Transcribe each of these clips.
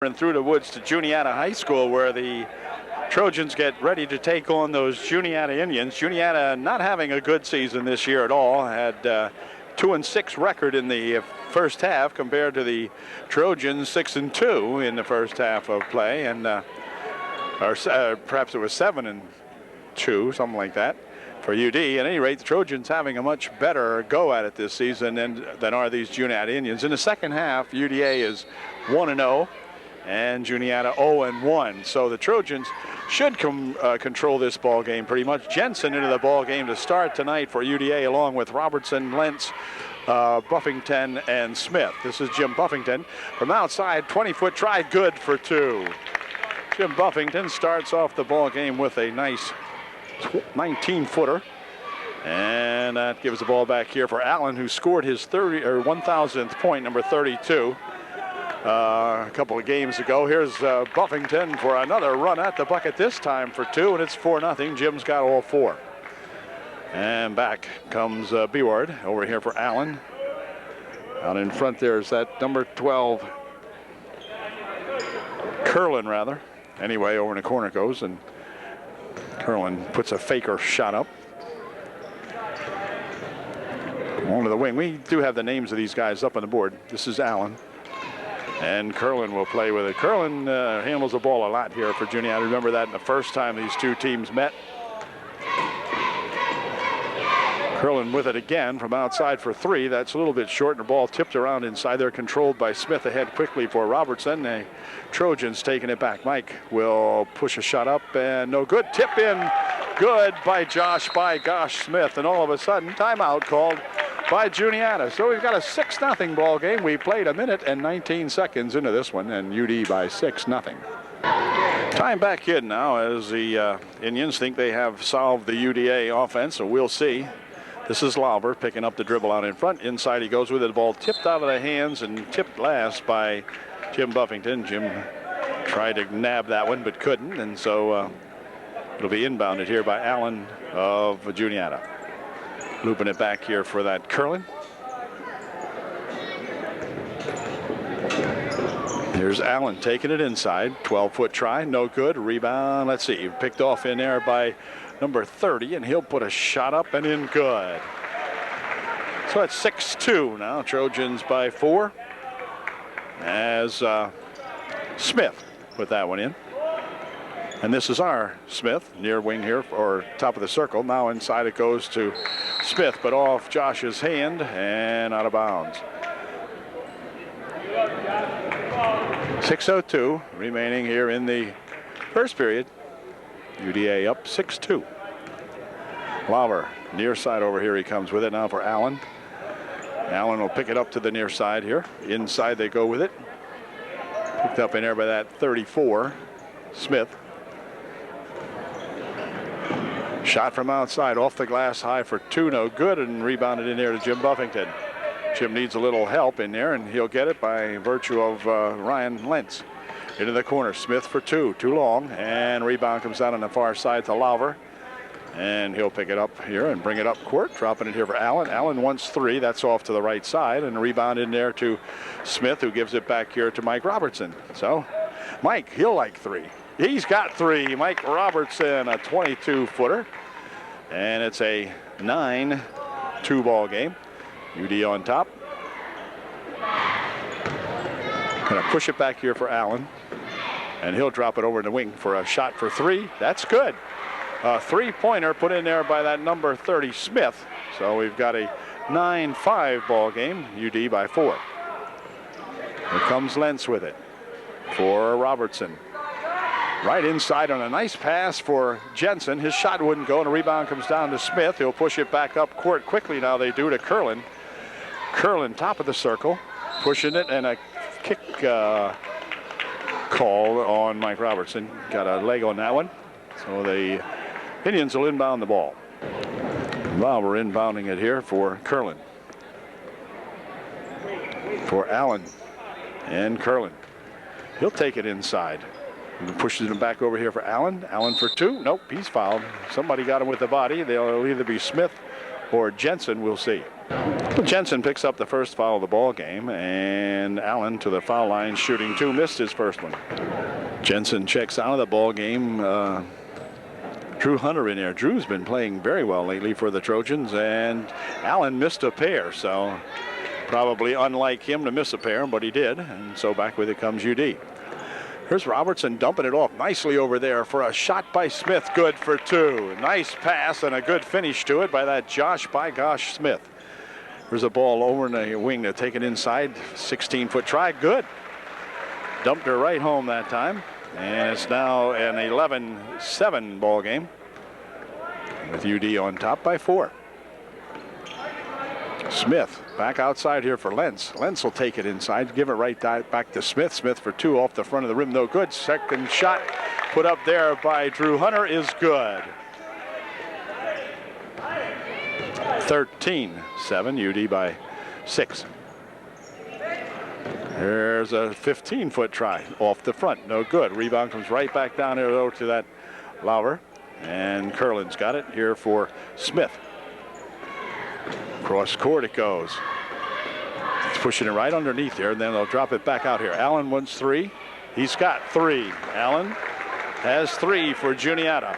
And through the woods to Juniata High School, where the Trojans get ready to take on those Juniata Indians. Juniata not having a good season this year at all. Had 2-6 record in the first half compared to the Trojans 6-2 in the first half of play, and perhaps it was 7-2, something like that for UD. At any rate, the Trojans having a much better go at it this season than are these Juniata Indians. In the second half, UDA is 1-0. And Juniata 0-1. So the Trojans should control this ball game pretty much. Jensen into the ball game to start tonight for UDA, along with Robertson, Lentz, Buffington, and Smith. This is Jim Buffington from outside. 20-foot try, good for 2. Jim Buffington starts off the ball game with a nice 19-footer. And that gives the ball back here for Allen, who scored his 1,000th point, number 32. A couple of games ago. Here's Buffington for another run at the bucket, this time for 2, and it's 4-0. Jim's got all 4. And back comes Beward over here for Allen. Out in front there's that number 12, Curlin rather. Anyway, over in the corner goes, and Curlin puts a faker shot up. Onto the wing. We do have the names of these guys up on the board. This is Allen. And Curlin will play with it. Curlin handles the ball a lot here for Juniata. Remember that in the first time these two teams met. Curlin with it again from outside for 3. That's a little bit short, and the ball tipped around inside there, controlled by Smith. Ahead quickly for Robertson. The Trojans taking it back. Mike will push a shot up, and no good. Tip in, good by Josh Smith. And all of a sudden, timeout called by Juniata. So we've got a 6-0 ball game. We played 1 minute and 19 seconds into this one, and UD by 6-0. Time back in now as the Indians think they have solved the UDA offense, so we'll see. This is Lauber picking up the dribble out in front. Inside he goes with it. The ball tipped out of the hands and tipped last by Jim Buffington. Jim tried to nab that one but couldn't, and so it'll be inbounded here by Allen of Juniata. Looping it back here for that Curlin. Here's Allen taking it inside. 12-foot try, no good. Rebound, let's see, picked off in there by number 30, and he'll put a shot up and in, good. So it's 6-2 now. Trojans by 4. As Smith put that one in. And this is our Smith, near wing here, or top of the circle. Now inside it goes to Smith, but off Josh's hand and out of bounds. 6:02 remaining here in the first period. UDA up 6-2. Lauber, near side over here he comes with it now for Allen. Allen will pick it up to the near side here. Inside they go with it. Picked up in there by that 34, Smith. Shot from outside, off the glass, high for 2, no good, and rebounded in there to Jim Buffington. Jim needs a little help in there, and he'll get it by virtue of Ryan Lentz. Into the corner, Smith for 2, too long, and rebound comes out on the far side to Lauber. And he'll pick it up here and bring it up court, dropping it here for Allen. Allen wants 3, that's off to the right side, and a rebound in there to Smith, who gives it back here to Mike Robertson. So Mike, he'll like 3. He's got 3. Mike Robertson, a 22-footer. And it's a 9-2 ball game. UD on top. Gonna push it back here for Allen. And he'll drop it over in the wing for a shot for 3. That's good. A 3-pointer put in there by that number 30, Smith. So we've got a 9-5 ball game. UD by 4. Here comes Lentz with it for Robertson. Right inside on a nice pass for Jensen. His shot wouldn't go, and a rebound comes down to Smith. He'll push it back up court quickly now. They do to Curlin. Curlin, top of the circle, pushing it, and a kick call on Mike Robertson. Got a leg on that one. So the Indians will inbound the ball. Lauber inbounding it here for Curlin. For Allen and Curlin. He'll take it inside. And pushes him back over here for Allen. Allen for 2. Nope, he's fouled. Somebody got him with the body. They'll either be Smith or Jensen. We'll see. Jensen picks up the first foul of the ball game, and Allen to the foul line shooting 2, missed his first one. Jensen checks out of the ball game. Drew Hunter in there. Drew's been playing very well lately for the Trojans, and Allen missed a pair, so probably unlike him to miss a pair, but he did, and so back with it comes UD. Here's Robertson dumping it off nicely over there for a shot by Smith, good for 2. Nice pass and a good finish to it by that Josh by gosh Smith. There's a ball over in the wing to take it inside. 16-foot try, good. Dumped her right home that time. And it's now an 11-7 ball game with UD on top by 4. Smith back outside here for Lentz. Lentz will take it inside, give it right back to Smith. Smith for 2 off the front of the rim, no good. Second shot put up there by Drew Hunter is good. 13-7, UD by 6. There's a 15-foot try off the front, no good. Rebound comes right back down here though to that Lauer, and Curlin's got it here for Smith. Cross court it goes. It's pushing it right underneath here, and then they'll drop it back out here. Allen wants 3. He's got 3. Allen has 3 for Juniata.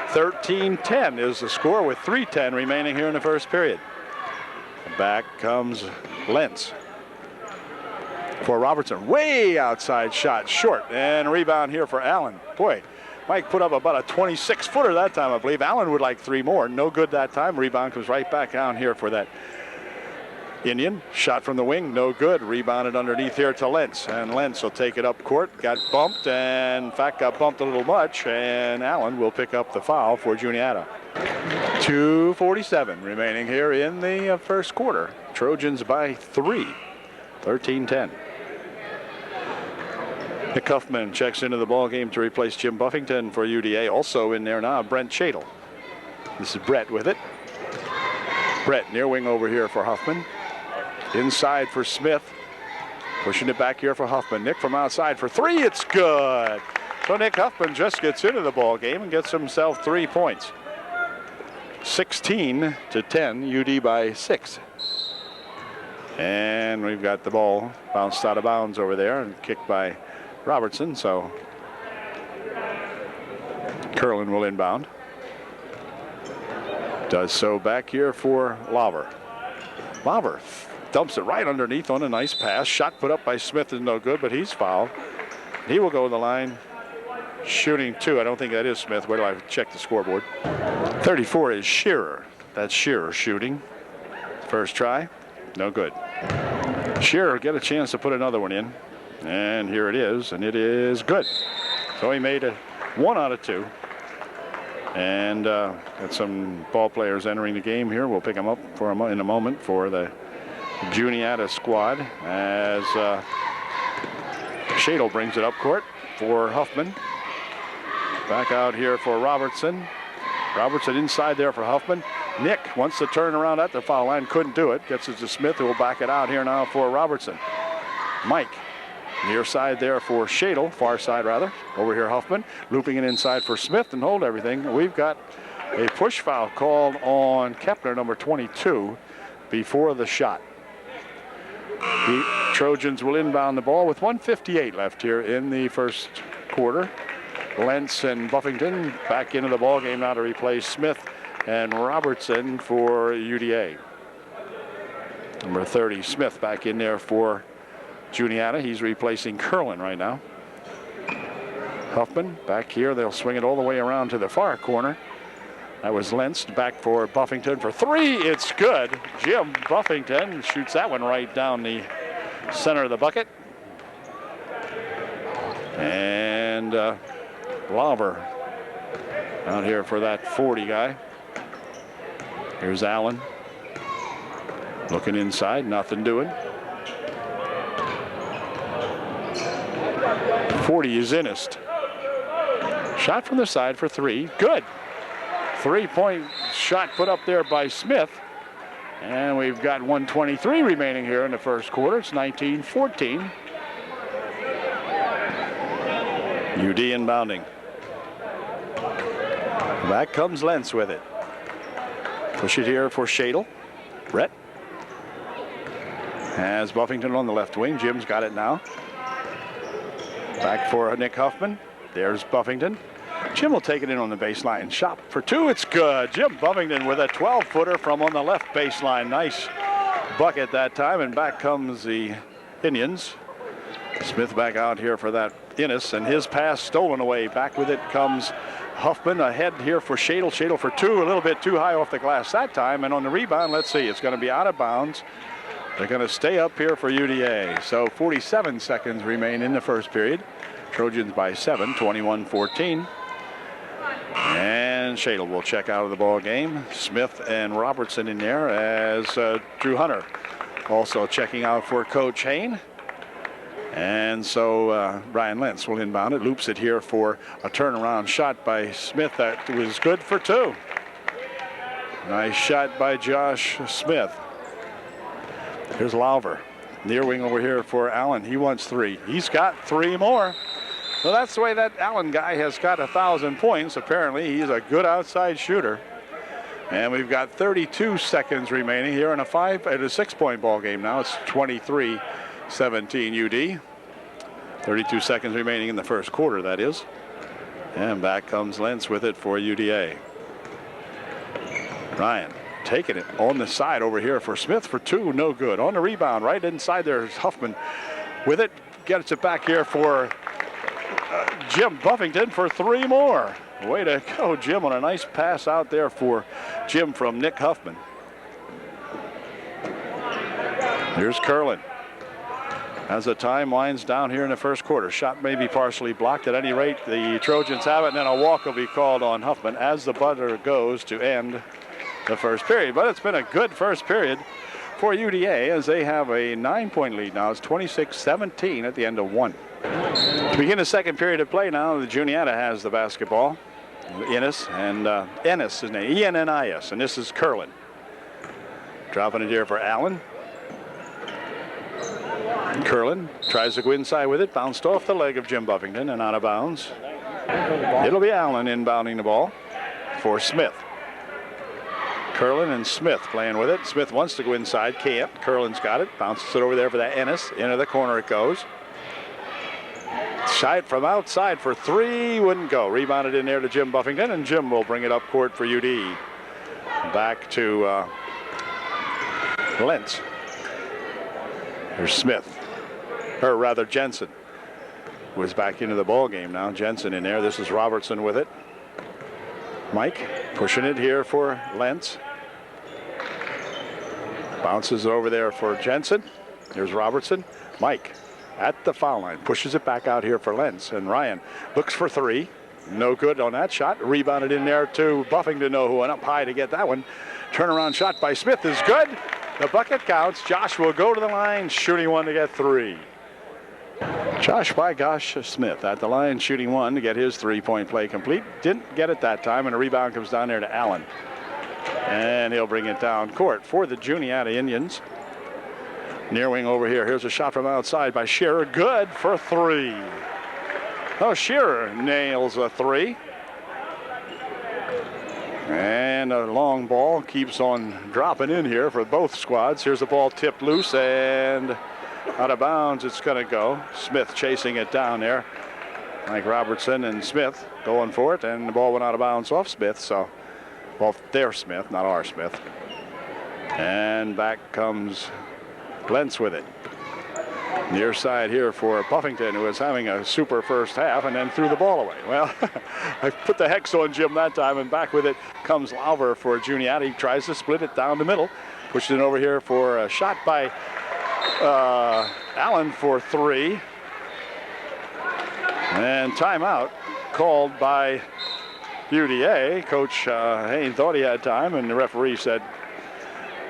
13-10 is the score with 3:10 remaining here in the first period. Back comes Lentz for Robertson. Way outside shot, short, and rebound here for Allen. Boy, Mike put up about a 26-footer that time, I believe. Allen would like 3 more. No good that time. Rebound comes right back down here for that Indian. Shot from the wing, no good. Rebounded underneath here to Lentz, and Lentz will take it up court. Got bumped, and in fact got bumped a little much, and Allen will pick up the foul for Juniata. 2:47 remaining here in the first quarter. Trojans by 3, 13-10. Nick Huffman checks into the ball game to replace Jim Buffington for UDA. Also in there now, Brent Shadle. This is Brett with it. Brett near wing over here for Huffman. Inside for Smith. Pushing it back here for Huffman. Nick from outside for 3. It's good. So Nick Huffman just gets into the ball game and gets himself 3 points. 16-10, UD by 6. And we've got the ball bounced out of bounds over there and kicked by Robertson, so Curlin will inbound. Does so back here for Lauer. Lauer dumps it right underneath on a nice pass. Shot put up by Smith is no good, but he's fouled. He will go to the line shooting 2. I don't think that is Smith. Where do I check the scoreboard? 34 is Shearer. That's Shearer shooting. First try, no good. Shearer get a chance to put another one in. And here it is, and it is good. So he made a 1 out of 2. And got some ball players entering the game here. We'll pick them up for in a moment for the Juniata squad as Shadle brings it up court for Huffman. Back out here for Robertson. Robertson inside there for Huffman. Nick wants to turn around at the foul line, couldn't do it. Gets it to Smith, who will back it out here now for Robertson. Mike near side there for Shadle, far side rather. Over here Huffman, looping it inside for Smith and hold everything. We've got a push foul called on Kepner, number 22, before the shot. The Trojans will inbound the ball with 1:58 left here in the first quarter. Lentz and Buffington back into the ball game now to replace Smith and Robertson for UDA. Number 30, Smith, back in there for Juniata. He's replacing Curlin right now. Huffman back here. They'll swing it all the way around to the far corner. That was Lentz back for Buffington for 3. It's good. Jim Buffington shoots that one right down the center of the bucket. And Lauer out here for that 40 guy. Here's Allen. Looking inside, nothing doing. 40 is Innest. Shot from the side for 3. Good. 3-point shot put up there by Smith. And we've got 1:23 remaining here in the first quarter. It's 19-14. UD inbounding. Back comes Lentz with it. Push it here for Shadle. Brett has Buffington on the left wing. Jim's got it now. Back for Nick Huffman. There's Buffington. Jim will take it in on the baseline. Shot for two. It's good. Jim Buffington with a 12-footer from on the left baseline. Nice bucket that time. And back comes the Indians. Smith back out here for that Innes, and his pass stolen away. Back with it comes Huffman ahead here for Shadle. Shadle for two, a little bit too high off the glass that time. And on the rebound, let's see, it's going to be out of bounds. They're going to stay up here for UDA. So 47 seconds remain in the first period. Trojans by 7, 21-14. And Shadle will check out of the ball game. Smith and Robertson in there as Drew Hunter also checking out for Coach Hain. And so Brian Lentz will inbound it, loops it here for a turnaround shot by Smith that was good for two. Nice shot by Josh Smith. Here's Lauver. Near wing over here for Allen. He wants three. He's got three more. So that's the way that Allen guy has got 1,000 points. Apparently, he's a good outside shooter. And we've got 32 seconds remaining here in a 6-point ball game now. It's 23-17 UD. 32 seconds remaining in the first quarter, that is. And back comes Lentz with it for UDA. Ryan taking it on the side over here for Smith for two, no good. On the rebound, right inside there's Huffman with it. Gets it back here for Jim Buffington for three more. Way to go, Jim, on a nice pass out there for Jim from Nick Huffman. Here's Curlin. As the time winds down here in the first quarter, shot may be partially blocked. At any rate, the Trojans have it, and then a walk will be called on Huffman as the buzzer goes to end the first period. But it's been a good first period for UDA as they have a 9-point lead now. It's 26-17 at the end of one. To begin the second period of play now, the Juniata has the basketball. Ennis and Ennis, his name, E-N-N-I-S, and this is Curlin. Dropping it here for Allen. Curlin tries to go inside with it, bounced off the leg of Jim Buffington and out of bounds. It'll be Allen inbounding the ball for Smith. Curlin and Smith playing with it. Smith wants to go inside, can't. Curlin's got it, bounces it over there for that Ennis. Into the corner it goes. Shot from outside for three, wouldn't go. Rebounded in there to Jim Buffington, and Jim will bring it up court for UD. Back to Lentz. Here's Smith, or rather Jensen, who is back into the ball game now. Jensen in there. This is Robertson with it. Mike pushing it here for Lentz. Bounces over there for Jensen. Here's Robertson. Mike at the foul line, pushes it back out here for Lentz, and Ryan looks for three. No good on that shot. Rebounded in there to Buffington, who went up high to get that one. Turnaround shot by Smith is good. The bucket counts. Josh will go to the line, shooting one to get three. Josh, by gosh, Smith at the line, shooting one to get his three-point play complete. Didn't get it that time, and a rebound comes down there to Allen. And he'll bring it down court for the Juniata Indians. Near wing over here. Here's a shot from outside by Shearer. Good for three. Oh, Shearer nails a three. And a long ball keeps on dropping in here for both squads. Here's the ball tipped loose and out of bounds it's going to go. Smith chasing it down there. Mike Robertson and Smith going for it, and the ball went out of bounds off Smith. So, well, their Smith, not our Smith. And back comes Lentz with it. Near side here for Buffington, who is having a super first half and then threw the ball away. Well, I put the hex on Jim that time, and back with it comes Lauver for Juniata. He tries to split it down the middle. Pushed it over here for a shot by Allen for three. And timeout called by UDA. Coach Hain thought he had time, and the referee said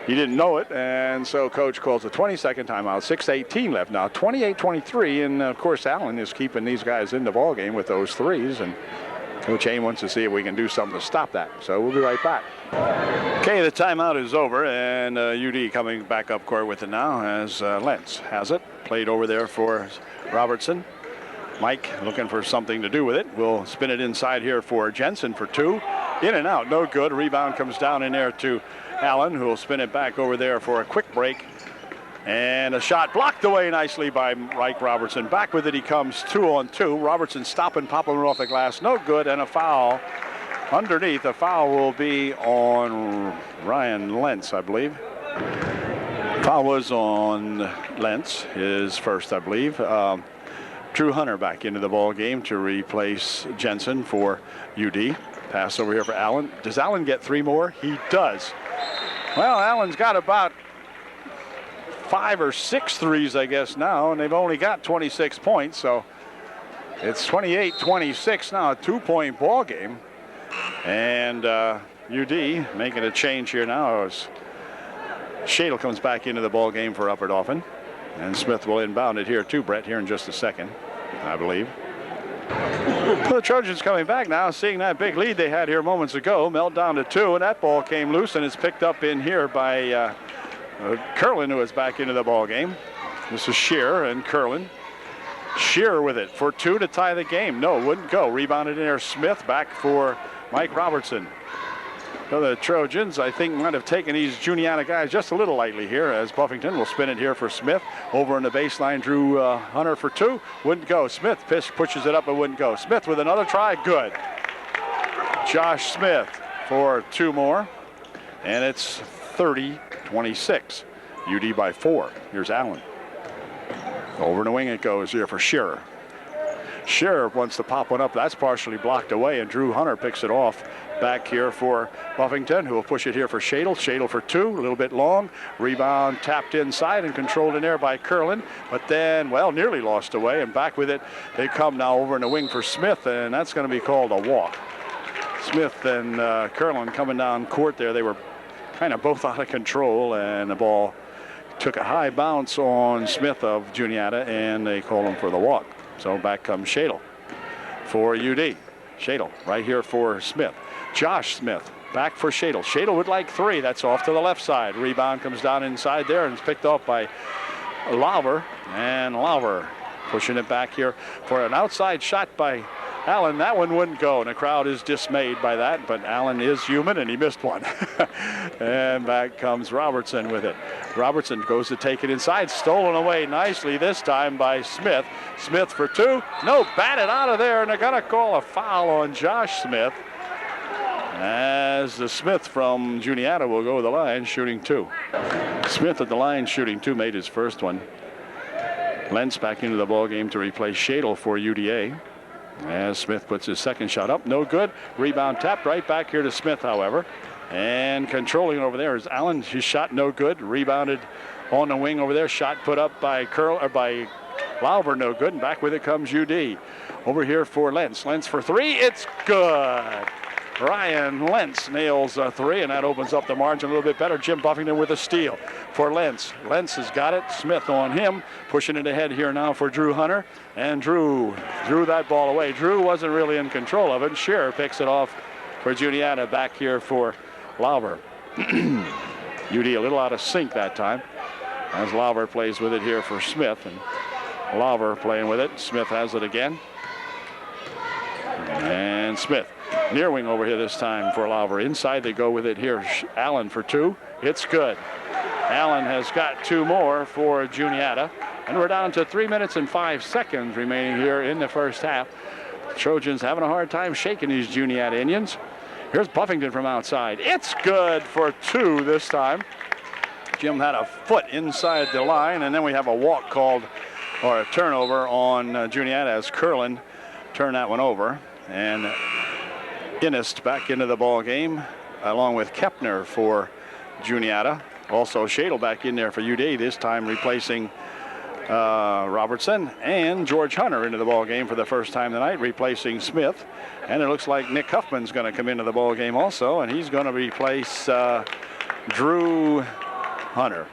he didn't know it, and so Coach calls a 20-second timeout. 6:18 left now, 28-23, and of course Allen is keeping these guys in the ball game with those threes, and Coach Hain wants to see if we can do something to stop that. So we'll be right back. Okay, the timeout is over, and UD coming back up court with it now as Lentz has it. Played over there for Robertson. Mike looking for something to do with it. We'll spin it inside here for Jensen for two. In and out, no good. Rebound comes down in there to Allen, who will spin it back over there for a quick break. And a shot blocked away nicely by Mike Robertson. Back with it he comes, 2-on-2. Robertson stopping, popping it off the glass. No good, and a foul underneath. A foul will be on Ryan Lentz, I believe. Foul was on Lentz, his first, I believe. Drew Hunter back into the ball game to replace Jensen for UD. Pass over here for Allen. Does Allen get 3 more? He does. Well, Allen's got about 5 or 6 threes, I guess, now, and they've only got 26 points, so it's 28-26 now, a 2-point ball game. And UD making a change here now as Shadle comes back into the ball game for Upper Dauphin. And Smith will inbound it here too, Brett, here in just a second, I believe. Well, the Trojans coming back now, seeing that big lead they had here moments ago, melt down to 2, and that ball came loose, and it's picked up in here by Curlin, who is back into the ball game. This is Shearer and Curlin. Shearer with it for 2 to tie the game. No, wouldn't go. Rebounded in there. Smith back for Mike Robertson. So the Trojans, I think, might have taken these Juniata guys just a little lightly here, as Buffington will spin it here for Smith. Over in the baseline, Drew Hunter for 2. Wouldn't go. Smith pushes it up and wouldn't go. Smith with another try. Good. Josh Smith for 2 more. And it's 30-26. UD by 4. Here's Allen. Over in the wing it goes here for Shearer. Shearer wants to pop one up. That's partially blocked away, and Drew Hunter picks it off back here for Buffington, who will push it here for Shadle. Shadle for 2, a little bit long. Rebound tapped inside and controlled in there by Curlin, but then, well, nearly lost away, and back with it they come now over in the wing for Smith, and that's going to be called a walk. Smith and Curlin coming down court there. They were kind of both out of control, and the ball took a high bounce on Smith of Juniata, and they call him for the walk. So back comes Shadle for UD. Shadle right here for Smith. Josh Smith back for Shadle. Shadle would like 3. That's off to the left side. Rebound comes down inside there, and it's picked up by Lauber. And Lauber pushing it back here for an outside shot by Allen. That one wouldn't go, and the crowd is dismayed by that, but Allen is human, and he missed one. And back comes Robertson with it. Robertson goes to take it inside, stolen away nicely this time by Smith. Smith for 2. No, batted out of there, and they're going to call a foul on Josh Smith, as the Smith from Juniata will go to the line shooting 2. Smith at the line shooting 2, made his first one. Lentz back into the ball game to replace Shadle for UDA. As Smith puts his second shot up, no good. Rebound tapped right back here to Smith, however. And controlling over there is Allen. His shot no good. Rebounded on the wing over there. Shot put up by Lauber, no good. And back with it comes UD. Over here for Lentz. Lentz for 3. It's good. Ryan Lentz nails a 3, and that opens up the margin a little bit better. Jim Buffington with a steal for Lentz. Lentz has got it. Smith on him, pushing it ahead here now for Drew Hunter, and Drew threw that ball away. Drew wasn't really in control of it. Shearer picks it off for Juniata back here for Lauber. UD a little out of sync that time, as Lauber plays with it here for Smith, and Lauber playing with it. Smith has it again, and Smith. Near wing over here this time for Lauber. Inside they go with it here. Allen for 2. It's good. Allen has got 2 more for Juniata. And we're down to 3 minutes and 5 seconds remaining here in the first half. Trojans having a hard time shaking these Juniata Indians. Here's Buffington from outside. It's good for 2 this time. Jim had a foot inside the line, and then we have a walk called, or a turnover on Juniata as Curlin turned that one over. And Innist back into the ball game, along with Kepner for Juniata. Also Shadle back in there for UD, this time replacing Robertson, and George Hunter into the ball game for the first time tonight, replacing Smith. And it looks like Nick Huffman's going to come into the ball game also, and he's going to replace Drew Hunter.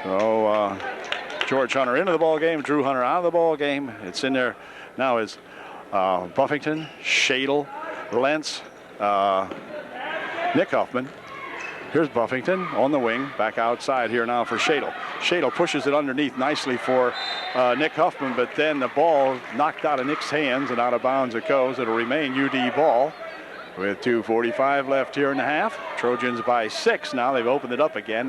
So George Hunter into the ball game, Drew Hunter out of the ball game. It's in there now is Buffington, Shadle, Lentz, Nick Huffman. Here's Buffington on the wing, back outside here now for Shadle. Shadle pushes it underneath nicely for Nick Huffman, but then the ball knocked out of Nick's hands and out of bounds it goes. It'll remain UD ball. with 2:45 left here in the half. Trojans by 6 now. They've opened it up again.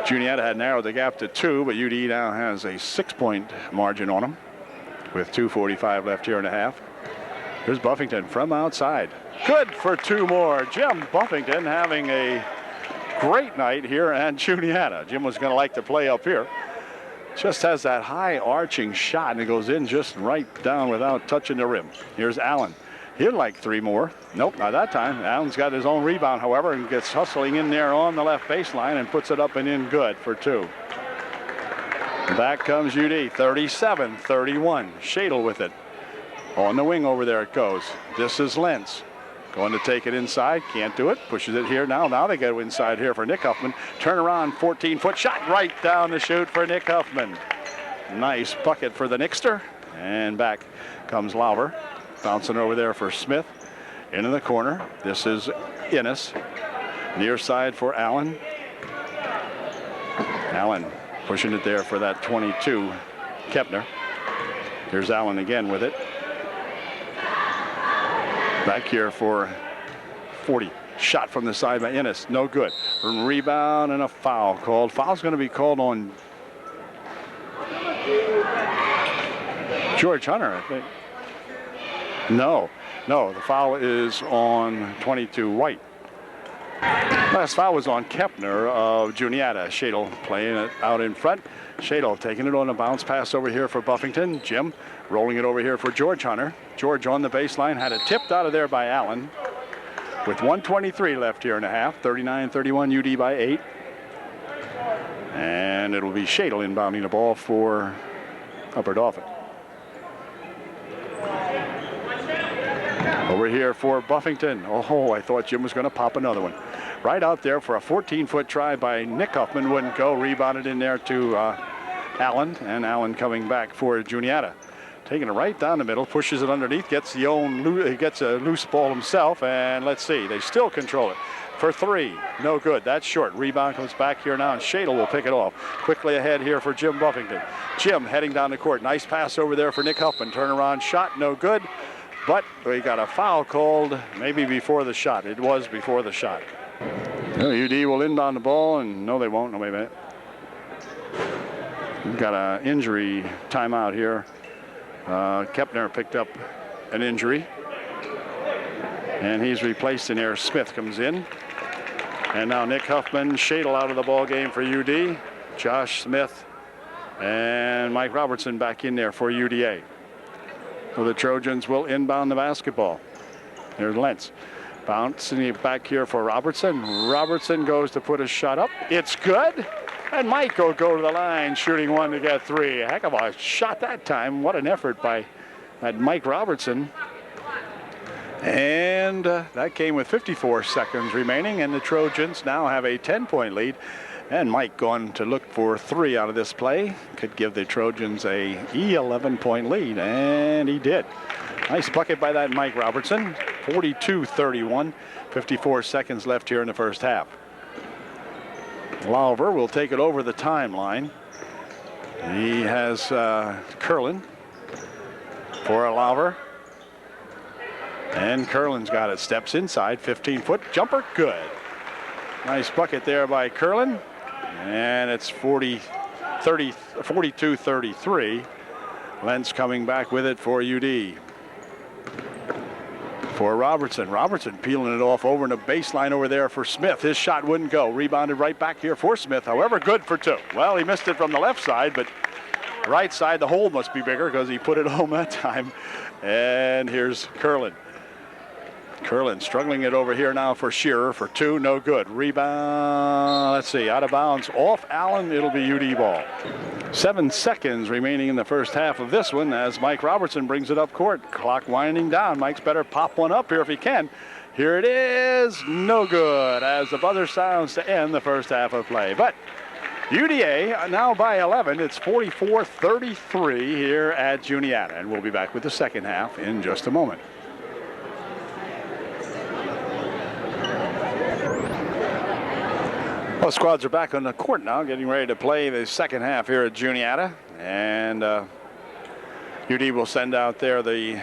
Juniata had narrowed the gap to 2, but UD now has a 6-point margin on them with 2:45 left here in the half. Here's Buffington from outside. Good for 2 more. Jim Buffington having a great night here at Juniata. Jim was going to like to play up here. Just has that high arching shot, and it goes in just right down without touching the rim. Here's Allen. He'd like 3 more. Nope, not that time. Allen's got his own rebound, however, and gets hustling in there on the left baseline and puts it up and in good for 2. Back comes UD, 37-31. Shadle with it. On the wing over there it goes. This is Lentz. Going to take it inside. Can't do it. Pushes it here now. Now they go inside here for Nick Huffman. Turn around, 14-foot shot right down the chute for Nick Huffman. Nice bucket for the Knickster. And back comes Lauber. Bouncing over there for Smith. Into the corner. This is Innes. Near side for Allen. Allen pushing it there for that 22, Kepner. Here's Allen again with it. Back here for 40. Shot from the side by Innes. No good. Rebound and a foul called. Foul's going to be called on George Hunter, I think. No, the foul is on 22 White. Last foul was on Kepner of Juniata. Shadle playing it out in front. Shadle taking it on a bounce pass over here for Buffington. Jim rolling it over here for George Hunter. George on the baseline, had it tipped out of there by Allen. With 1:23 left here in the half. 39-31 UD by 8. And it'll be Shadle inbounding the ball for Upper Dauphin. Over here for Buffington. Oh, I thought Jim was going to pop another one. Right out there for a 14-foot try by Nick Huffman. Wouldn't go. Rebounded in there to Allen. And Allen coming back for Juniata. Taking it right down the middle. Pushes it underneath. Gets a loose ball himself. And let's see. They still control it. For 3. No good. That's short. Rebound comes back here now. And Shadle will pick it off. Quickly ahead here for Jim Buffington. Jim heading down the court. Nice pass over there for Nick Huffman. Turnaround shot. No good. But we got a foul called maybe before the shot. It was before the shot. UD will inbound the ball, and no, they won't. No, wait a minute. We've got an injury timeout here. Kepner picked up an injury, and he's replaced in there. Smith comes in. And now Nick Huffman, Shadle out of the ball game for UD. Josh Smith and Mike Robertson back in there for UDA. So the Trojans will inbound the basketball. There's Lentz. Bouncing it back here for Robertson. Robertson goes to put a shot up. It's good. And Mike will go to the line, shooting 1 to get 3. A heck of a shot that time. What an effort by that Mike Robertson. And that came with 54 seconds remaining. And the Trojans now have a 10-point lead. And Mike going to look for 3 out of this play. Could give the Trojans a 11-point lead, and he did. Nice bucket by that Mike Robertson. 42-31, 54 seconds left here in the first half. Lauber will take it over the timeline. He has Curlin for a Lauber. And Curlin's got it. Steps inside, 15-foot jumper, good. Nice bucket there by Curlin. And it's 42-33. Lentz coming back with it for UD. For Robertson. Robertson peeling it off over in the baseline over there for Smith. His shot wouldn't go. Rebounded right back here for Smith. However, good for 2. Well, he missed it from the left side, but right side, the hole must be bigger because he put it home that time. And here's Curlin. Curlin struggling it over here now for Shearer for 2, no good. Rebound, let's see, out of bounds off Allen. It'll be UD ball. 7 seconds remaining in the first half of this one as Mike Robertson brings it up court. Clock winding down. Mike's better pop one up here if he can. Here it is, no good as the buzzer sounds to end the first half of play. But UDA now by 11. It's 44-33 here at Juniata, and we'll be back with the second half in just a moment. Well, squads are back on the court now, getting ready to play the second half here at Juniata. And UD will send out there the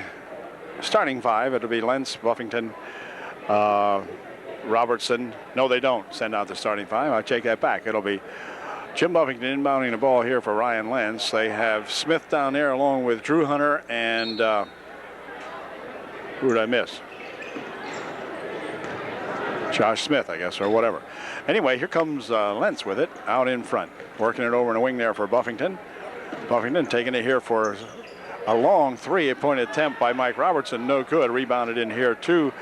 starting five. It'll be Lentz, Buffington, Robertson. No, they don't send out the starting five. I'll take that back. It'll be Jim Buffington inbounding the ball here for Ryan Lentz. They have Smith down there along with Drew Hunter and who did I miss? Josh Smith, I guess, or whatever. Anyway, here comes Lentz with it out in front, working it over in the wing there for Buffington. Buffington taking it here for a long three-point attempt by Mike Robertson. No good. Rebounded in here to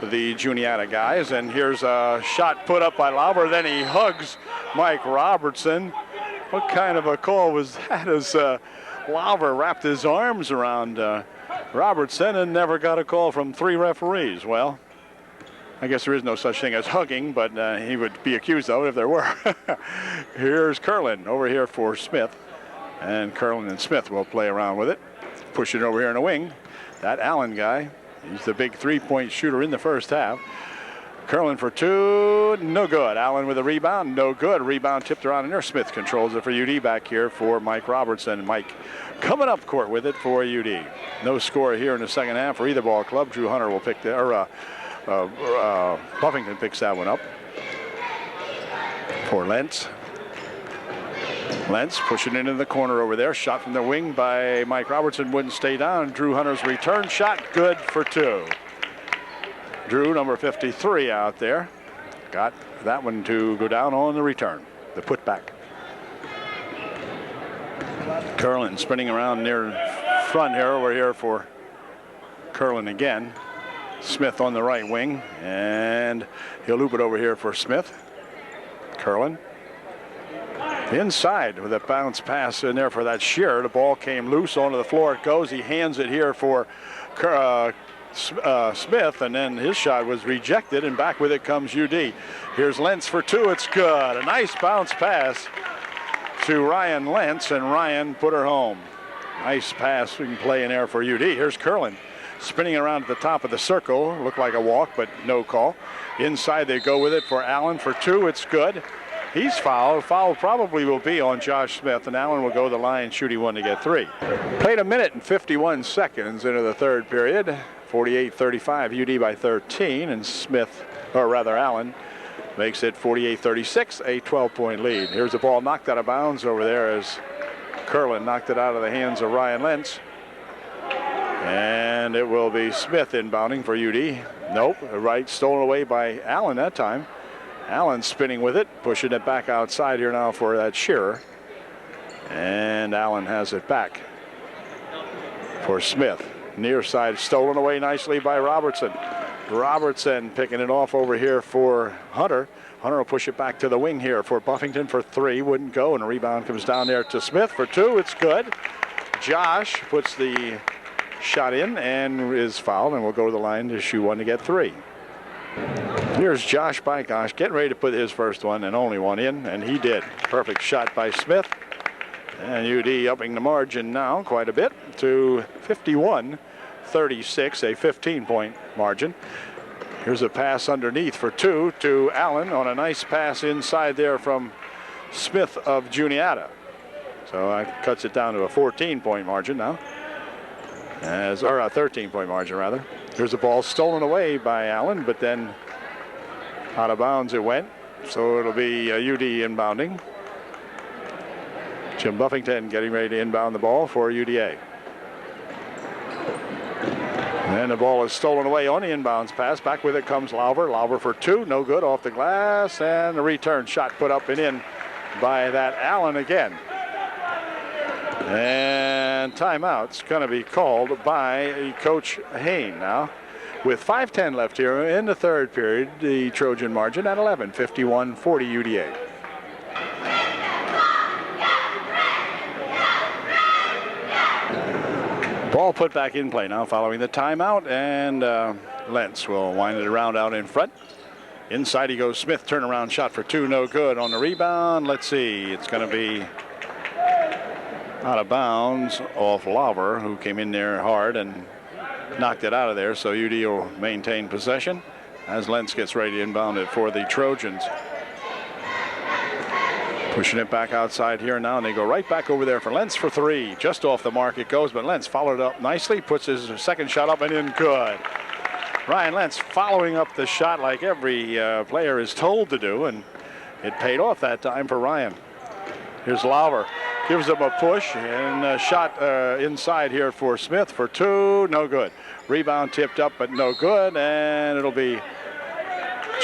the Juniata guys. And here's a shot put up by Lauber. Then he hugs Mike Robertson. What kind of a call was that as Lauber wrapped his arms around Robertson and never got a call from three referees? Well, I guess there is no such thing as hugging, but he would be accused of it if there were. Here's Curlin over here for Smith. And Curlin and Smith will play around with it. Push it over here in the wing. That Allen guy, he's the big three-point shooter in the first half. Curlin for two, no good. Allen with a rebound, no good. Rebound tipped around in there. Smith controls it for UD back here for Mike Robertson. Mike coming up court with it for UD. No score here in the second half for either ball club. Drew Hunter will pick the, Buffington picks that one up for Lentz. Lentz pushing it into the corner over there. Shot from the wing by Mike Robertson, wouldn't stay down. Drew Hunter's return shot, good for two. Drew, number 53 out there. Got that one to go down on the return, the putback. Curlin spinning around near front here. Over here for Curlin again. Smith on the right wing, and he'll loop it over here for Smith. Curlin. Inside with a bounce pass in there for that Shearer. The ball came loose onto the floor. It goes. He hands it here for Smith, and then his shot was rejected, and back with it comes UD. Here's Lentz for two. It's good. A nice bounce pass to Ryan Lentz, and Ryan put her home. Nice pass we can play in there for UD. Here's Curlin spinning around at the top of the circle. Looked like a walk, but no call. Inside they go with it for Allen for two. It's good. He's fouled. Foul probably will be on Josh Smith, and Allen will go to the line shooting one to get three. Played a minute and 51 seconds into the third period. 48-35, UD by 13, and Smith, or rather Allen, makes it 48-36, a 12-point lead. Here's the ball knocked out of bounds over there as Curlin knocked it out of the hands of Ryan Lentz. And it will be Smith inbounding for UD. Nope, right, stolen away by Allen that time. Allen spinning with it, pushing it back outside here now for that Shearer. And Allen has it back for Smith. Near side stolen away nicely by Robertson. Robertson picking it off over here for Hunter. Hunter will push it back to the wing here for Buffington for three. Wouldn't go, and a rebound comes down there to Smith for two. It's good. Josh puts the shot in and is fouled, and will go to the line to shoot one to get three. Here's Josh Bykosh getting ready to put his first one and only one in, and he did. Perfect shot by Smith. And UD upping the margin now quite a bit to 51-36, a 15-point margin. Here's a pass underneath for two to Allen on a nice pass inside there from Smith of Juniata. So that cuts it down to a 14-point margin now. Or a 13-point margin, rather. Here's the ball stolen away by Allen, but then out of bounds it went. So it'll be UD inbounding. Jim Buffington getting ready to inbound the ball for UDA. And the ball is stolen away on the inbounds pass. Back with it comes Lauber. Lauber for two, no good, off the glass, and the return shot put up and in by that Allen again. And timeout's going to be called by Coach Hain now. With 5:10 left here in the third period, the Trojan margin at 11, 51-40 UDA. Ball put back in play now following the timeout, and Lentz will wind it around out in front. Inside he goes. Smith turnaround shot for two, no good. On the rebound, let's see, it's going to be out of bounds off Lauber, who came in there hard and knocked it out of there. So UD will maintain possession as Lentz gets ready to inbound it for the Trojans. Pushing it back outside here now, and they go right back over there for Lentz for three. Just off the mark it goes, but Lentz followed up nicely, puts his second shot up and in good. Ryan Lentz following up the shot like every player is told to do, and it paid off that time for Ryan. Here's Lauber, gives him a push, and a shot inside here for Smith for two, no good. Rebound tipped up, but no good, and it'll be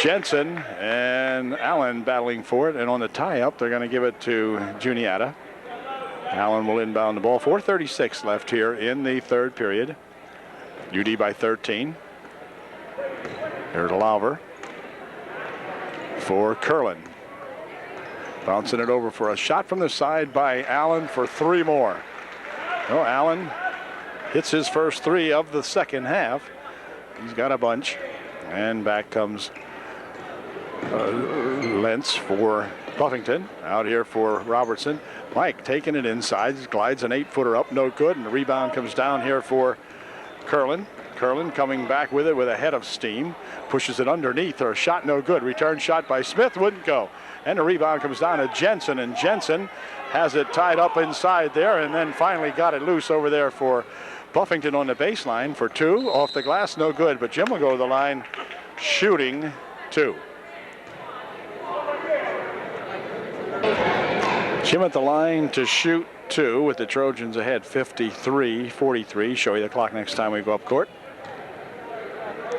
Jensen and Allen battling for it, and on the tie-up, they're going to give it to Juniata. Allen will inbound the ball. 4:36 left here in the third period. UD by 13. Here's Lauber for Curlin. Bouncing it over for a shot from the side by Allen for three more. Well, Allen hits his first three of the second half. He's got a bunch. And back comes Lentz for Buffington. Out here for Robertson. Mike taking it inside. Glides an 8-footer up, no good. And the rebound comes down here for Curlin. Curlin coming back with it with a head of steam. Pushes it underneath. Or a shot no good. Return shot by Smith wouldn't go. And the rebound comes down to Jensen. And Jensen has it tied up inside there. And then finally got it loose over there for Buffington on the baseline for two. Off the glass, no good. But Jim will go to the line shooting two. Jim at the line to shoot two with the Trojans ahead 53-43. Show you the clock next time we go up court.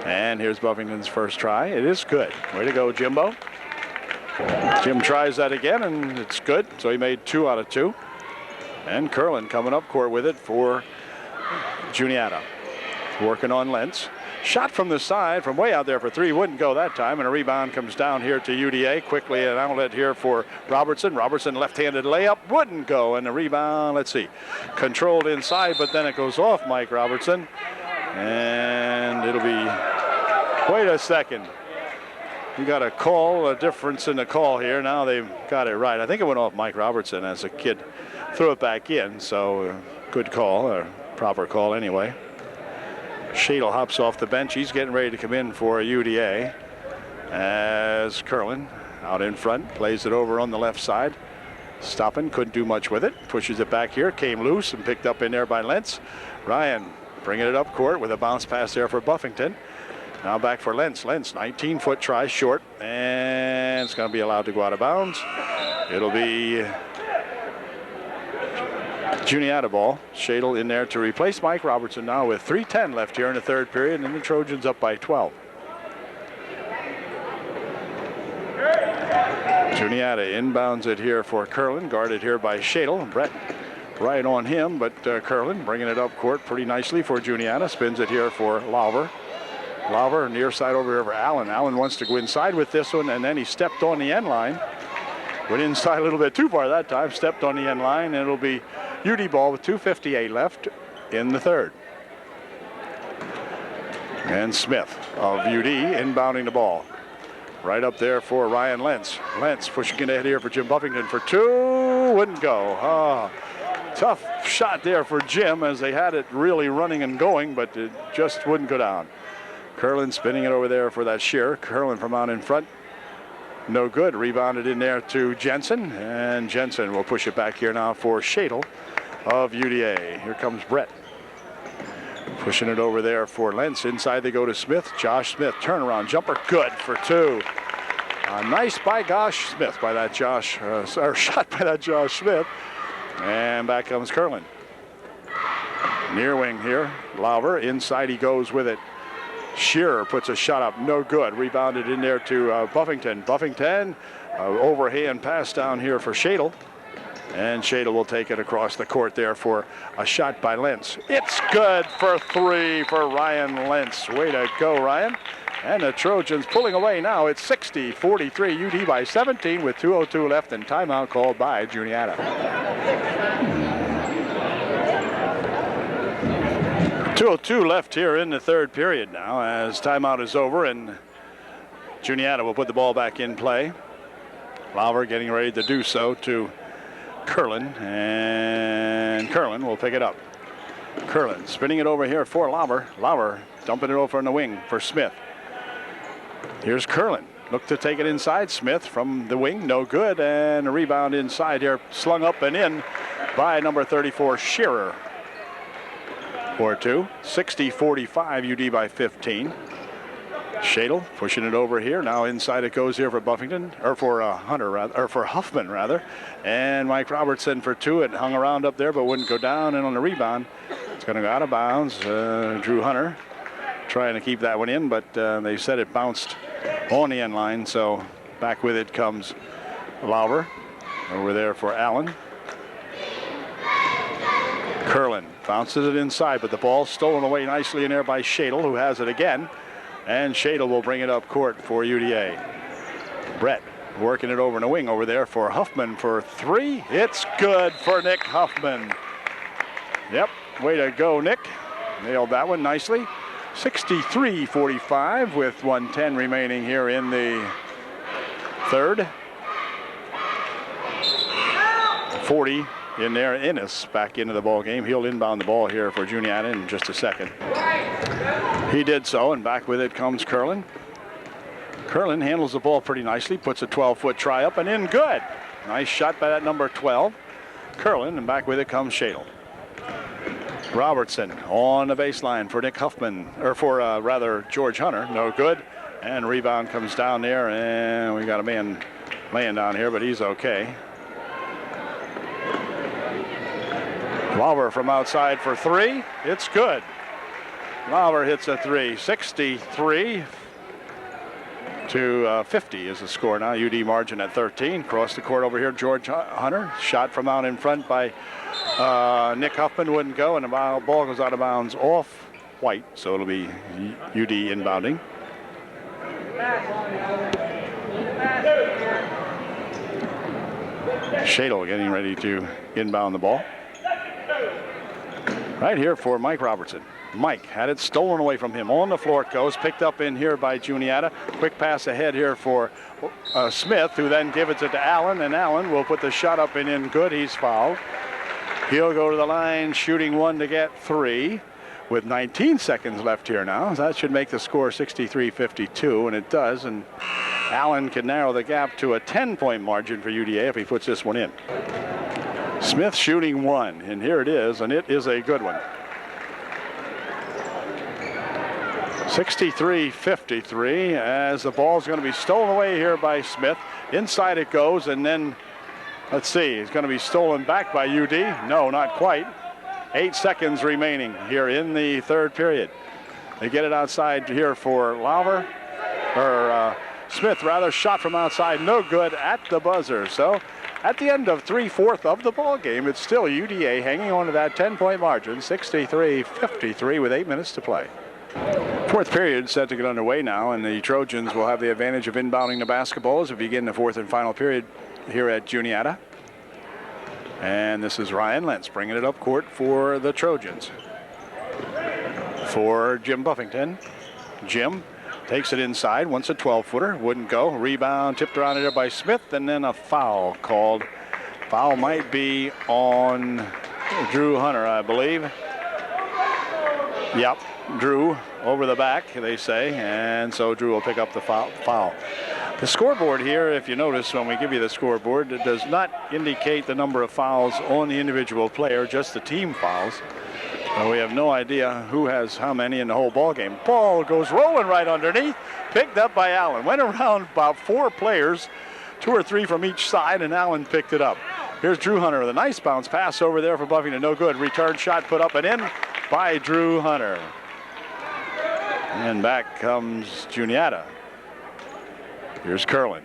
And here's Buffington's first try. It is good. Way to go, Jimbo. Jim tries that again, and it's good. So he made 2 out of 2. And Curlin coming up court with it for Juniata. Working on Lentz. Shot from the side from way out there for three. Wouldn't go that time. And a rebound comes down here to UDA. Quickly an outlet here for Robertson. Robertson left-handed layup. Wouldn't go. And the rebound, let's see, controlled inside, but then it goes off Mike Robertson. And it'll be, wait a second. We got a call, a difference in the call here. Now they've got it right. I think it went off Mike Robertson as a kid threw it back in. So good call, or proper call anyway. Shadle hops off the bench. He's getting ready to come in for UDA as Curlin out in front, plays it over on the left side. Stopping, couldn't do much with it. Pushes it back here, came loose and picked up in there by Lentz. Ryan bringing it up court with a bounce pass there for Buffington. Now back for Lentz. Lentz, 19-foot try short, and it's going to be allowed to go out of bounds. It'll be Juniata ball. Shadle in there to replace Mike Robertson now with 3:10 left here in the third period, and the Trojans up by 12. Juniata inbounds it here for Curlin, guarded here by Shadle. Brett right on him, but Curlin bringing it up court pretty nicely for Juniata. Spins it here for Lauber. Lauber near side over here for Allen. Allen wants to go inside with this one, and then he stepped on the end line. Went inside a little bit too far that time, stepped on the end line, and it'll be UD ball with 2:58 left in the third. And Smith of UD inbounding the ball. Right up there for Ryan Lentz. Lentz pushing it ahead here for Jim Buffington for two. Wouldn't go. Tough shot there for Jim as they had it really running and going, but it just wouldn't go down. Curlin spinning it over there for that sheer. Curlin from out in front. No good. Rebounded in there to Jensen, and Jensen will push it back here now for Shadle of UDA. Here comes Brett. Pushing it over there for Lentz. Inside they go to Smith. Josh Smith, turnaround jumper, good for two. Nice by Gosh Smith, by that Josh, or shot by that Josh Smith. And back comes Curlin. Near wing here, Lauber. Inside he goes with it. Shearer puts a shot up, no good. Rebounded in there to Buffington. Buffington, overhand pass down here for Shadle. And Shadle will take it across the court there for a shot by Lentz. It's good for three for Ryan Lentz. Way to go, Ryan. And the Trojans pulling away now. It's 60-43, UD by 17 with 2:02 left, and timeout called by Juniata. 2:02 left here in the third period now as timeout is over, and Juniata will put the ball back in play. Lauber getting ready to do so to Curlin, and Curlin will pick it up. Curlin spinning it over here for Lauber. Lauber dumping it over on the wing for Smith. Here's Curlin. looked to take it inside. Smith from the wing, no good, and a rebound inside here, slung up and in by number 34, Shearer. 4-2, 60-45, UD by 15. Shadle pushing it over here. Now inside it goes here for Buffington, or for Hunter, rather, or for Huffman, rather. And Mike Robertson for two. It hung around up there, but wouldn't go down. And on the rebound, it's going to go out of bounds. Drew Hunter trying to keep that one in, but they said it bounced on the end line. So back with it comes Lauber over there for Allen. Curlin bounces it inside, but the ball stolen away nicely in there by Shadle, who has it again. And Shadle will bring it up court for UDA. Brett working it over in the wing over there for Huffman for three. It's good for Nick Huffman. Yep, way to go, Nick. Nailed that one nicely. 63-45 with 1:10 remaining here in the third. 40 in there. Innes back into the ball game. He'll inbound the ball here for Juniata in just a second. He did so, and back with it comes Curlin. Curlin handles the ball pretty nicely, puts a 12-foot try up and in, good. Nice shot by that number 12, Curlin, and back with it comes Shadle. Robertson on the baseline for Nick Huffman, or for rather George Hunter, no good. And rebound comes down there, and we got a man laying down here, but he's okay. Lauber from outside for three, it's good. Lauber hits a three. 63-50 is the score now. UD margin at 13. Across the court over here, George Hunter. Shot from out in front by Nick Huffman, wouldn't go, and the ball goes out of bounds off White, so it'll be UD inbounding. Shadle getting ready to inbound the ball. Right here for Mike Robertson. Mike had it stolen away from him. On the floor it goes, picked up in here by Juniata. Quick pass ahead here for Smith, who then gives it to Allen, and Allen will put the shot up and in good. He's fouled. He'll go to the line, shooting one to get three with 19 seconds left here now. That should make the score 63-52, and it does. And Allen can narrow the gap to a 10-point margin for UDA if he puts this one in. Smith shooting one, and here it is, and it is a good one. 63-53 as the ball's going to be stolen away here by Smith. Inside it goes, and then let's see, it's going to be stolen back by UD. No, not quite. 8 seconds remaining here in the third period. They get it outside here for Lauber, or Smith rather. Shot from outside, no good at the buzzer. So at the end of 3/4 of the ball game, it's still UDA hanging on to that 10-point margin, 63-53 with 8 minutes to play. Fourth period set to get underway now, and the Trojans will have the advantage of inbounding the basketball as we begin the fourth and final period here at Juniata. And this is Ryan Lentz bringing it up court for the Trojans. For Jim Buffington. Jim takes it inside, wants a 12-footer, wouldn't go. Rebound tipped around there by Smith, and then a foul called. Foul might be on Drew Hunter, I believe. Yep, Drew over the back, they say, and so Drew will pick up the foul. The scoreboard here, if you notice when we give you the scoreboard, it does not indicate the number of fouls on the individual player, just the team fouls. So we have no idea who has how many in the whole ball game. Ball goes rolling right underneath, picked up by Allen. Went around about 4 players, 2 or 3 from each side, and Allen picked it up. Here's Drew Hunter with a nice bounce pass over there for Buffington, no good. Return shot put up and in by Drew Hunter. And back comes Juniata. Here's Curlin.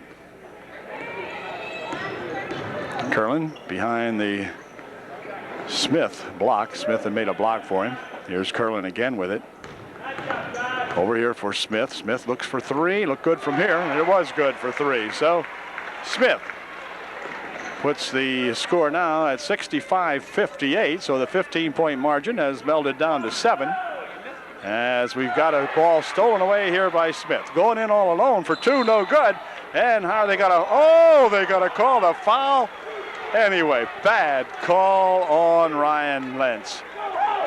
Curlin behind the Smith block. Smith had made a block for him. Here's Curlin again with it. Over here for Smith. Smith looks for three. Looked good from here, and it was good for three. So Smith puts the score now at 65-58. So the 15-point margin has melded down to 7. As we've got a ball stolen away here by Smith. Going in all alone for 2, no good. And how are they got to, they got to call the foul. Anyway, bad call on Ryan Lentz.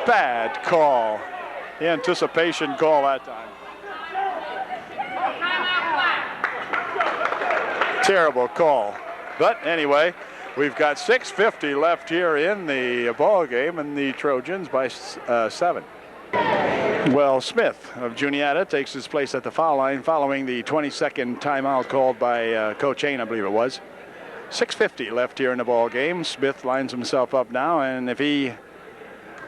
Bad call. The anticipation call that time. Terrible call. But anyway, we've got 6:50 left here in the ball game, and the Trojans by 7. Well, Smith of Juniata takes his place at the foul line following the 22nd timeout called by Coach Hain, I believe it was. 6:50 left here in the ball game. Smith lines himself up now, and if he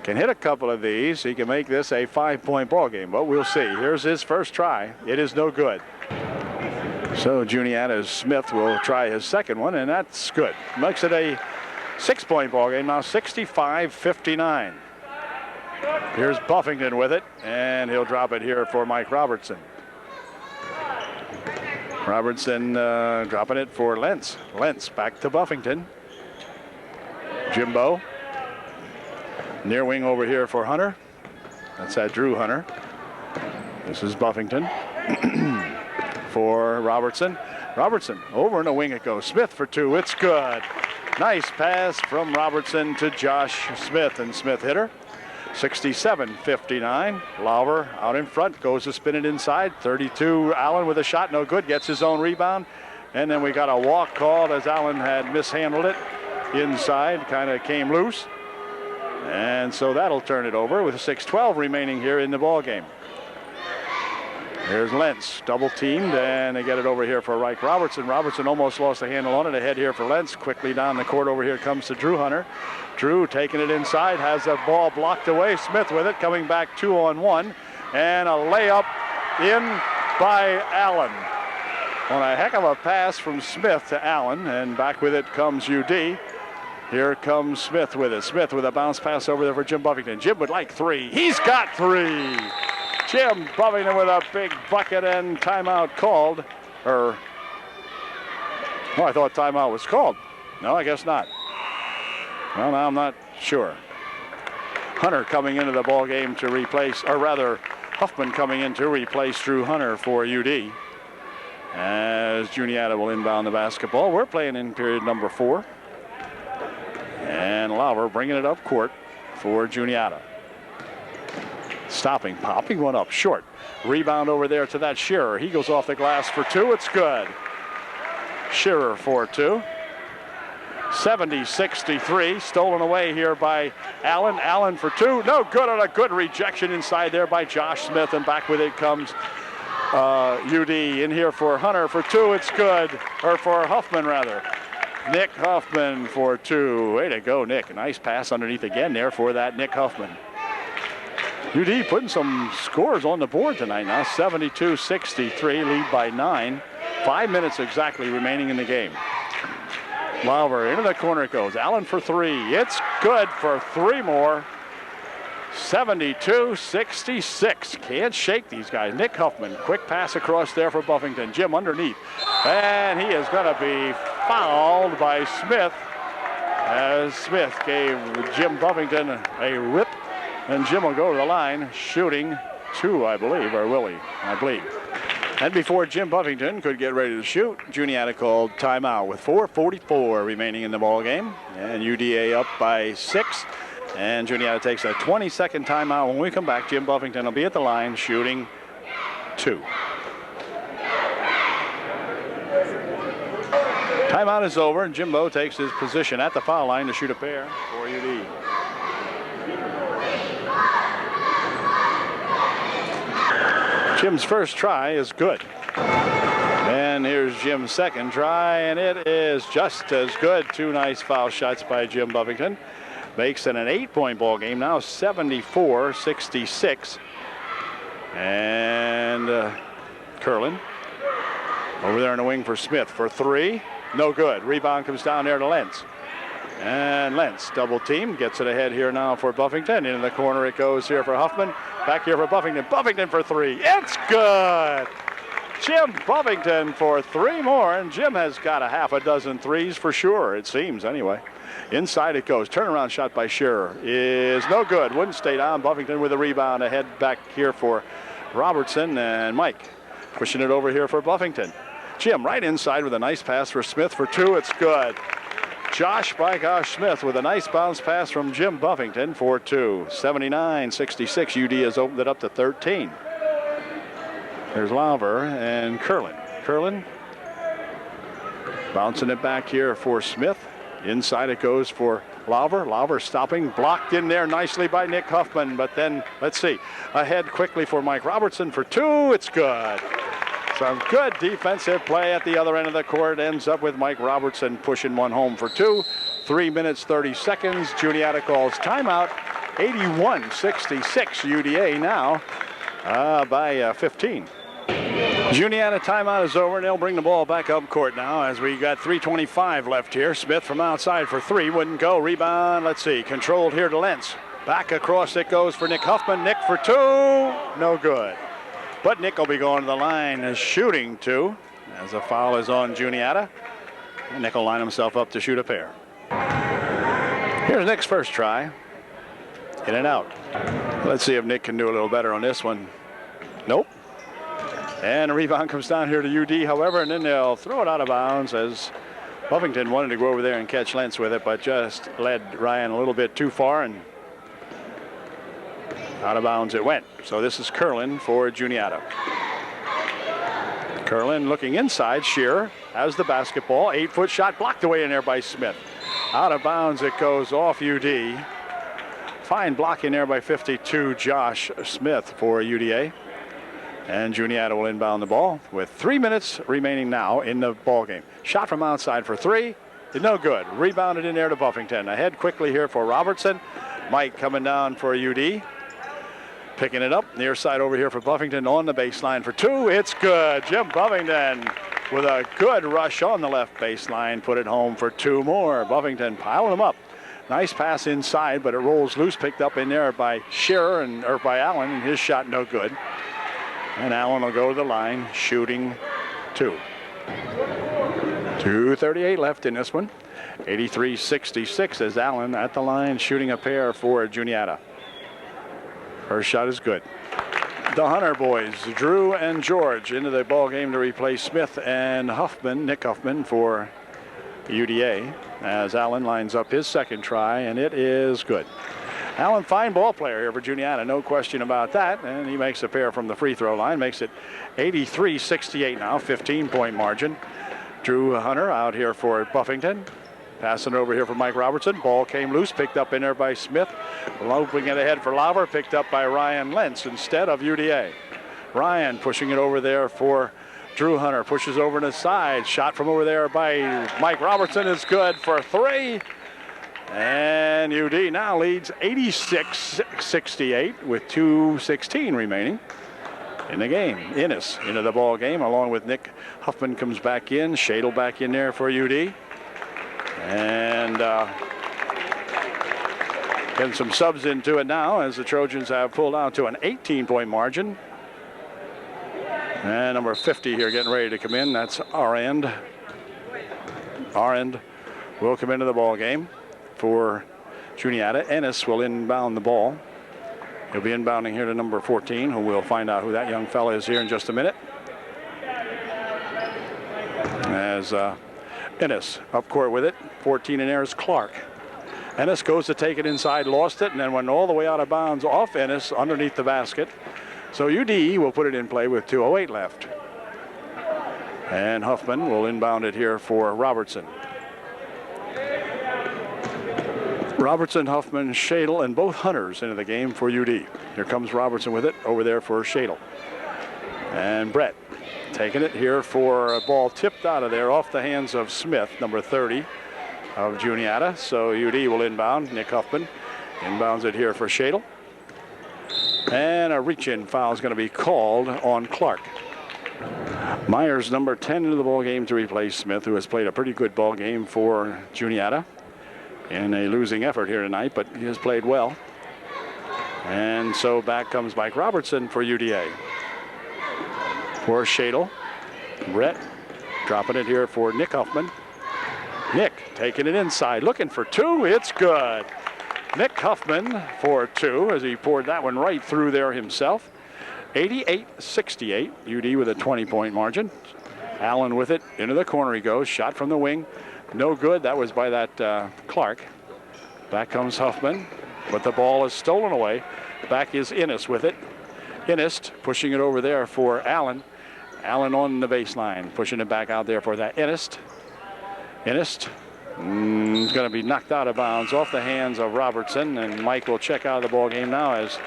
can hit a couple of these, he can make this a 5-point ball game. But we'll see. Here's his first try. It is no good. So Juniata's Smith will try his second one, and that's good. Makes it a 6-point ball game now, 65-59. Here's Buffington with it, and he'll drop it here for Mike Robertson. Robertson dropping it for Lentz. Lentz back to Buffington. Jimbo. Near wing over here for Hunter. That's that Drew Hunter. This is Buffington for Robertson. Robertson over in the wing it goes. Smith for 2. It's good. Nice pass from Robertson to Josh Smith, and Smith hit her. 67-59. Lauber out in front, goes to spin it inside. 32. Allen with a shot, no good. Gets his own rebound, and then we got a walk called as Allen had mishandled it inside. Kind of came loose, and so that'll turn it over with 6:12 remaining here in the ball game. Here's Lentz, double teamed, and they get it over here for Mike Robertson. Robertson almost lost the handle on it. Ahead here for Lentz. Quickly down the court over here comes to Drew Hunter. Drew taking it inside, has the ball blocked away. Smith with it, coming back 2-on-1, and a layup in by Allen. On a heck of a pass from Smith to Allen, and back with it comes UD. Here comes Smith with it. Smith with a bounce pass over there for Jim Buffington. Jim would like 3. He's got 3. Jim Buffington with a big bucket, and timeout called. I thought timeout was called. No, I guess not. Well, now I'm not sure. Hunter coming into the ball game to replace, or rather, Huffman coming in to replace Drew Hunter for UD. As Juniata will inbound the basketball. We're playing in period number 4. And Lauber bringing it up court for Juniata. Stopping, popping one up short. Rebound over there to that Shearer. He goes off the glass for 2. It's good. Shearer for 2. 70-63. Stolen away here by Allen. Allen for 2. No good, on a good rejection inside there by Josh Smith. And back with it comes UD in here for Hunter for 2. It's good. Or for Huffman, rather. Nick Huffman for 2. Way to go, Nick. Nice pass underneath again there for that Nick Huffman. UD putting some scores on the board tonight now. 72-63, lead by 9. 5 minutes exactly remaining in the game. Lauber into the corner it goes. Allen for 3. It's good for 3 more. 72-66. Can't shake these guys. Nick Huffman, quick pass across there for Buffington. Jim underneath. And he is going to be fouled by Smith, as Smith gave Jim Buffington a rip. And Jim will go to the line, shooting 2, I believe, or Willie, I believe. And before Jim Buffington could get ready to shoot, Juniata called timeout with 4:44 remaining in the ball game. And UDA up by 6. And Juniata takes a 20-second timeout. When we come back, Jim Buffington will be at the line shooting 2. Timeout is over, and Jimbo takes his position at the foul line to shoot a pair for UD. Jim's first try is good. And here's Jim's second try, and it is just as good. 2 nice foul shots by Jim Buffington. Makes it an 8-point ball game now, 74-66. And Curlin over there in the wing for Smith for 3. No good. Rebound comes down there to Lentz. And Lentz double team, gets it ahead here now for Buffington. In the corner it goes here for Huffman. Back here for Buffington. Buffington for 3. It's good. Jim Buffington for 3 more, and Jim has got a half a dozen threes for sure, it seems anyway. Inside it goes. Turnaround shot by Shearer is no good. Wouldn't stay down. Buffington with a rebound ahead back here for Robertson, and Mike pushing it over here for Buffington. Jim right inside with a nice pass for Smith for 2. It's good. Josh by gosh Smith with a nice bounce pass from Jim Buffington for 2. 79-66. UD has opened it up to 13. There's Lauber and Curlin. Curlin Bouncing it back here for Smith. Inside it goes for Lauver. Lauver stopping, blocked in there nicely by Nick Huffman. But then, let's see, ahead quickly for Mike Robertson for 2. It's good. Some good defensive play at the other end of the court. Ends up with Mike Robertson pushing one home for 2. 3 minutes, 30 seconds. Juniata calls timeout. 81-66 UDA now by 15. Juniata timeout is over, and they'll bring the ball back up court now as we got 3:25 left here. Smith from outside for 3, wouldn't go. Rebound, let's see, controlled here to Lentz. Back across it goes for Nick Huffman. Nick for 2, no good. But Nick will be going to the line, shooting 2, as a foul is on Juniata. And Nick will line himself up to shoot a pair. Here's Nick's first try. In and out. Let's see if Nick can do a little better on this one. Nope. And a rebound comes down here to UD, however, and then they'll throw it out of bounds as Buffington wanted to go over there and catch Lentz with it, but just led Ryan a little bit too far, and out of bounds it went. So this is Curlin for Juniata. Curlin looking inside. Shearer has the basketball. 8-foot shot blocked away in there by Smith. Out of bounds it goes off UD. Fine block in there by 52 Josh Smith for UDA. And Juniata will inbound the ball with 3 minutes remaining now in the ball game. Shot from outside for 3. No good. Rebounded in there to Buffington. Ahead quickly here for Robertson. Mike coming down for UD. Picking it up. Near side over here for Buffington on the baseline for 2. It's good. Jim Buffington with a good rush on the left baseline. Put it home for 2 more. Buffington piling them up. Nice pass inside, but it rolls loose. Picked up in there by Shearer or by Allen, and his shot no good. And Allen will go to the line, shooting 2. 2:38 left in this one. 83-66 as Allen at the line, shooting a pair for Juniata. First shot is good. The Hunter boys, Drew and George, into the ball game to replace Smith and Huffman, Nick Huffman for UDA, as Allen lines up his second try, and it is good. Allen, fine ball player here for Juniata, no question about that. And he makes a pair from the free throw line, makes it 83-68 now, 15-point margin. Drew Hunter out here for Buffington. Passing it over here for Mike Robertson. Ball came loose, picked up in there by Smith. Loping it ahead for Lauver, picked up by Ryan Lentz instead of UDA. Ryan pushing it over there for Drew Hunter. Pushes over to the side. Shot from over there by Mike Robertson is good for 3. And UD now leads 86-68 with 2:16 remaining in the game. Innes into the ball game along with Nick Huffman comes back in. Shadle back in there for UD. And getting some subs into it now as the Trojans have pulled out to an 18-point margin. And number 50 here getting ready to come in. That's Arend. Arend will come into the ball game for Juniata. Ennis will inbound the ball. He'll be inbounding here to number 14, who we'll find out who that young fella is here in just a minute. As Ennis up court with it. 14 in there is Clark. Ennis goes to take it inside, lost it, and then went all the way out of bounds off Ennis underneath the basket. So UD will put it in play with 2:08 left. And Huffman will inbound it here for Robertson. Robertson, Huffman, Shadle, and both Hunters into the game for UD. Here comes Robertson with it over there for Shadle. And Brett taking it here for a ball tipped out of there off the hands of Smith, number 30 of Juniata. So UD will inbound. Nick Huffman inbounds it here for Shadle. And a reach-in foul is going to be called on Clark. Myers, number 10, into the ball game to replace Smith, who has played a pretty good ball game for Juniata in a losing effort here tonight, but he has played well. And so back comes Mike Robertson for UDA. For Shadle, Brett dropping it here for Nick Huffman. Nick taking it inside, looking for 2. It's good. Nick Huffman for 2 as he poured that one right through there himself. 88-68, UD with a 20-point margin. Allen with it, into the corner he goes. Shot from the wing, no good. That was by that Clark. Back comes Huffman, but the ball is stolen away. Back is Innes with it. Innes pushing it over there for Allen. Allen on the baseline, pushing it back out there for that Innes. Innist is going to be knocked out of bounds off the hands of Robertson, and Mike will check out of the ball game now as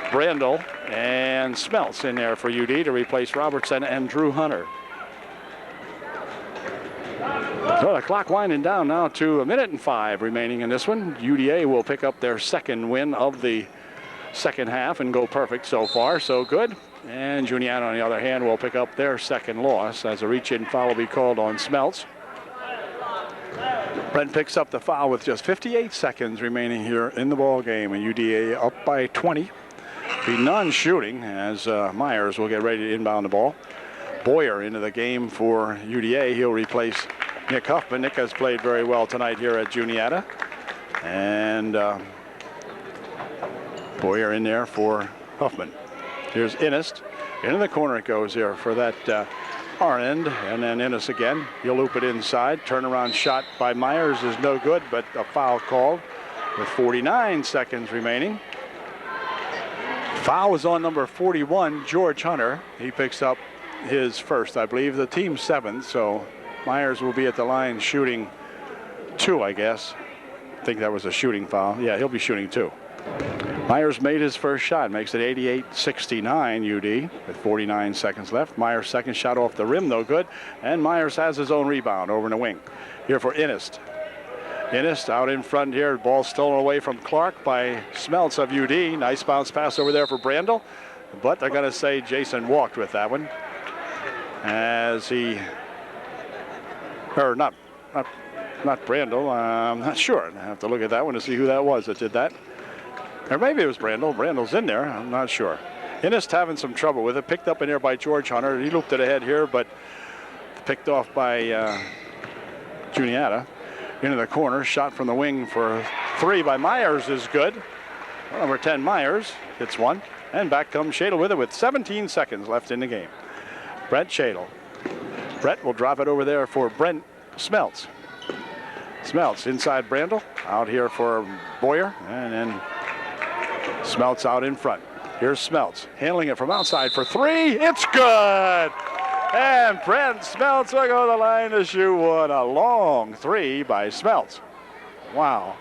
Brandel and Smelts in there for UD to replace Robertson and Drew Hunter. So the clock winding down now to 1:05 remaining in this one. UDA will pick up their second win of the second half and go perfect so far, so good. And Juniata, on the other hand, will pick up their second loss as a reach-in foul will be called on Smelts. Brent picks up the foul with just 58 seconds remaining here in the ball game, and UDA up by 20. Be non-shooting as Myers will get ready to inbound the ball. Boyer into the game for UDA. He'll replace Nick Huffman. Nick has played very well tonight here at Juniata. And Boyer in there for Huffman. Here's Innist. Into the corner it goes here for that far end. And then Innist again. He'll loop it inside. Turnaround shot by Myers is no good, but a foul called with 49 seconds remaining. Foul was on number 41, George Hunter. He picks up his first, I believe, the team's seventh. So Myers will be at the line shooting 2, I guess. I think that was a shooting foul. Yeah, he'll be shooting 2. Myers made his first shot, makes it 88-69 UD with 49 seconds left. Myers' second shot off the rim, no good. And Myers has his own rebound over in the wing. Here for Innist. Innist out in front here. Ball stolen away from Clark by Smelts of UD. Nice bounce pass over there for Brandel. But they're going to say Jason walked with that one. As he, or not Brandel. I'm not sure. I have to look at that one to see who that was that did that. Or maybe it was Brandel. Brandel's in there. I'm not sure. Innist having some trouble with it. Picked up in there by George Hunter. He looped it ahead here, but picked off by Juniata. Into the corner. Shot from the wing for 3 by Myers is good. Well, number 10, Myers, hits one. And back comes Shadle with it with 17 seconds left in the game. Brent Shadle. Brett will drop it over there for Brent Smelts. Smelts inside Brandel. Out here for Boyer. And then Smelts out in front. Here's Smelts handling it from outside for 3. It's good. And Brent Smelts will go to the line to shoot one. A long 3 by Smelts. Wow.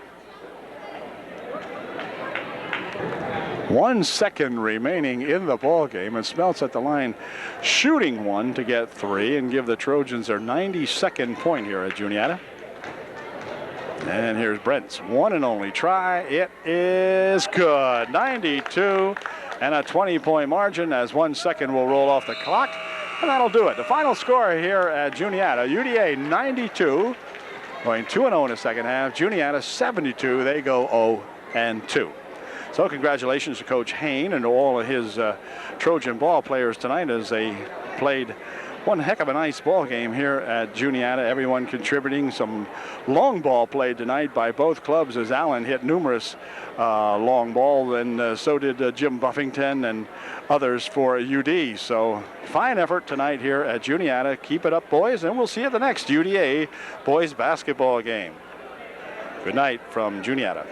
1 second remaining in the ball game, and Smelts at the line shooting one to get 3 and give the Trojans their 92nd point here at Juniata. And here's Brent's one and only try. It is good. 92 and a 20-point margin as 1 second will roll off the clock. And that'll do it. The final score here at Juniata, UDA 92, going 2-0 in the second half. Juniata 72, they go 0-2. So congratulations to Coach Hain and to all of his Trojan ball players tonight as they played one heck of a nice ball game here at Juniata. Everyone contributing. Some long ball played tonight by both clubs as Allen hit numerous long ball, and so did Jim Buffington and others for UD. So fine effort tonight here at Juniata. Keep it up, boys, and we'll see you at the next UDA boys basketball game. Good night from Juniata.